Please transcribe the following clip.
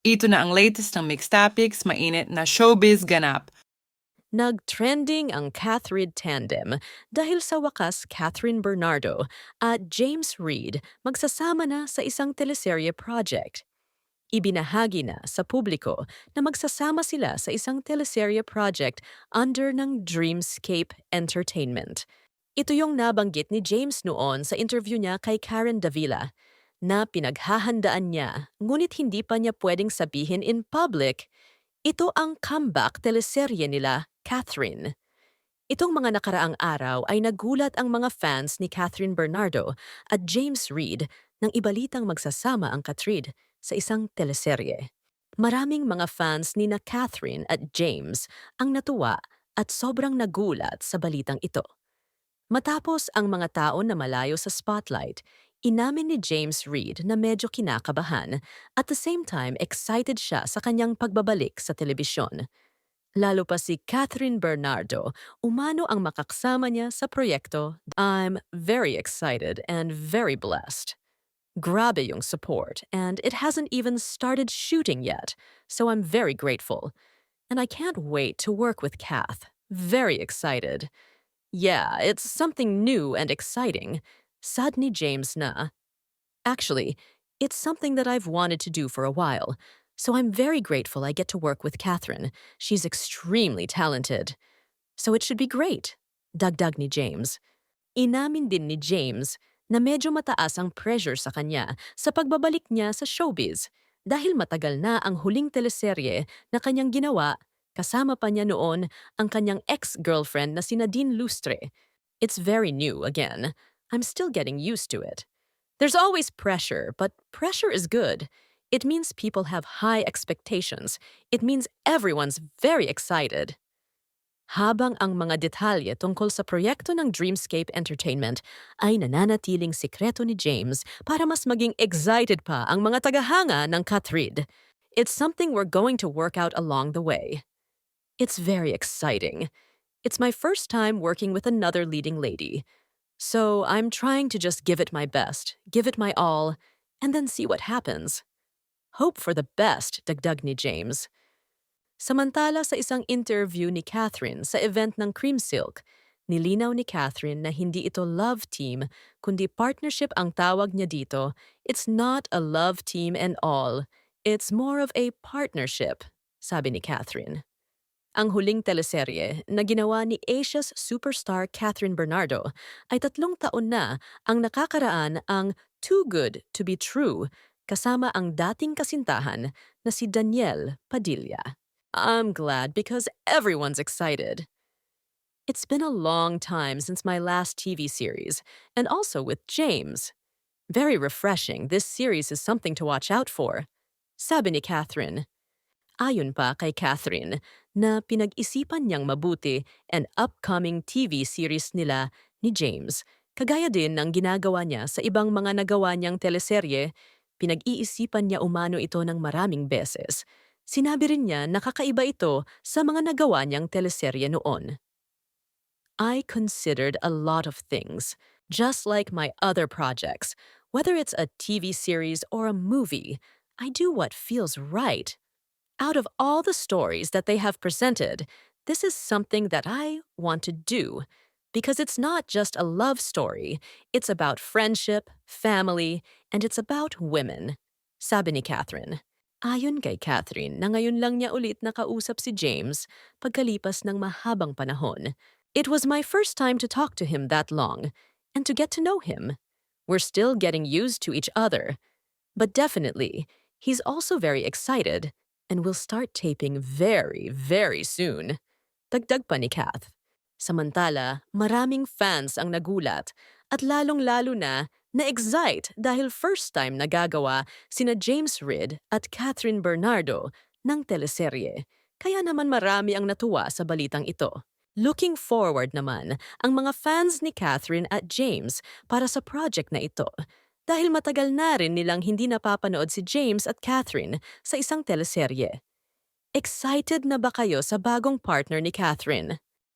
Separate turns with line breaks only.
Ito na ang latest ng Mixed Topics, mainit na showbiz ganap.
Nag-trending ang Catherine tandem dahil sa wakas Catherine Bernardo at James Reid magsasama na sa isang teleserye project. Ibinahagi na sa publiko na magsasama sila sa isang teleserye project under ng Dreamscape Entertainment. Ito yung nabanggit ni James noon sa interview niya kay Karen Davila na pinaghahandaan niya ngunit hindi pa niya pwedeng sabihin in public. Ito ang comeback teleserye nila, Catherine. Itong mga nakaraang araw ay nagulat ang mga fans ni Catherine Bernardo at James Reid nang ibalitang magsasama ang Catrid sa isang teleserye. Maraming mga fans ni na Catherine at James ang natuwa at sobrang nagulat sa balitang ito. Matapos ang mga taon na malayo sa spotlight, inamin ni James Reid na medyo kinakabahan at the same time excited siya sa kanyang pagbabalik sa telebisyon. Lalo pa si Catherine Bernardo, umano ang makaksama niya sa proyekto. I'm very excited and very blessed. Grabe yung support and it hasn't even started shooting yet, so I'm very grateful. And I can't wait to work with Kath. Very excited. Yeah, it's something new and exciting. Sad ni James na. Actually, it's something that I've wanted to do for a while, so I'm very grateful I get to work with Catherine. She's extremely talented. So it should be great. Dagdag ni James. Inamin din ni James na medyo mataas ang pressure sa kanya sa pagbabalik niya sa showbiz dahil matagal na ang huling teleserye na kanyang ginawa, kasama pa niya noon ang kanyang ex-girlfriend na si Nadine Lustre. It's very new again. I'm still getting used to it. There's always pressure, but pressure is good. It means people have high expectations. It means everyone's very excited. Habang ang mga detalye tungkol sa proyekto ng Dreamscape Entertainment ay nananatiling sikreto ni James para mas maging excited pa ang mga tagahanga ng Catrid. It's something we're going to work out along the way. It's very exciting. It's my first time working with another leading lady. So I'm trying to just give it my best, give it my all, and then see what happens. Hope for the best, dagdag ni James. Samantala sa isang interview ni Catherine sa event ng Cream Silk, nilinaw ni Catherine na hindi ito love team, kundi partnership ang tawag niya dito. It's not a love team and all. It's more of a partnership, sabi ni Catherine. Ang huling teleserye na ginawa ni Asia's superstar Catherine Bernardo ay 3 taon na ang nakakaraan ang Too Good to Be True kasama ang dating kasintahan na si Danielle Padilla. I'm glad because everyone's excited. It's been a long time since my last TV series, and also with James. Very refreshing, this series is something to watch out for, sabi ni Catherine. Ayon pa kay Catherine na pinag-isipan niyang mabuti ang upcoming TV series nila ni James. Kagaya din ng ginagawa niya sa ibang mga nagawa niyang teleserye, pinag-iisipan niya umano ito ng maraming beses. Sinabi rin niya na kakaiba ito sa mga nagawa niyang teleserye noon. I considered a lot of things, just like my other projects. Whether it's a TV series or a movie, I do what feels right. Out of all the stories that they have presented, this is something that I want to do because it's not just a love story, it's about friendship, family, and it's about women, sabi ni Catherine. Ayon kay Catherine na ngayon lang niya ulit nakausap si James pagkalipas ng mahabang panahon. It was my first time to talk to him that long and to get to know him. We're still getting used to each other, but definitely, he's also very excited and we'll start taping very, very soon. Dagdag pa ni Kath. Samantala, maraming fans ang nagulat at lalong-lalo na na-excite dahil first time nagagawa sina James Reid at Catherine Bernardo ng teleserye. Kaya naman marami ang natuwa sa balitang ito. Looking forward naman ang mga fans ni Catherine at James para sa project na ito dahil matagal na rin nilang hindi napapanood si James at Catherine sa isang teleserye. Excited na ba kayo sa bagong partner ni Catherine?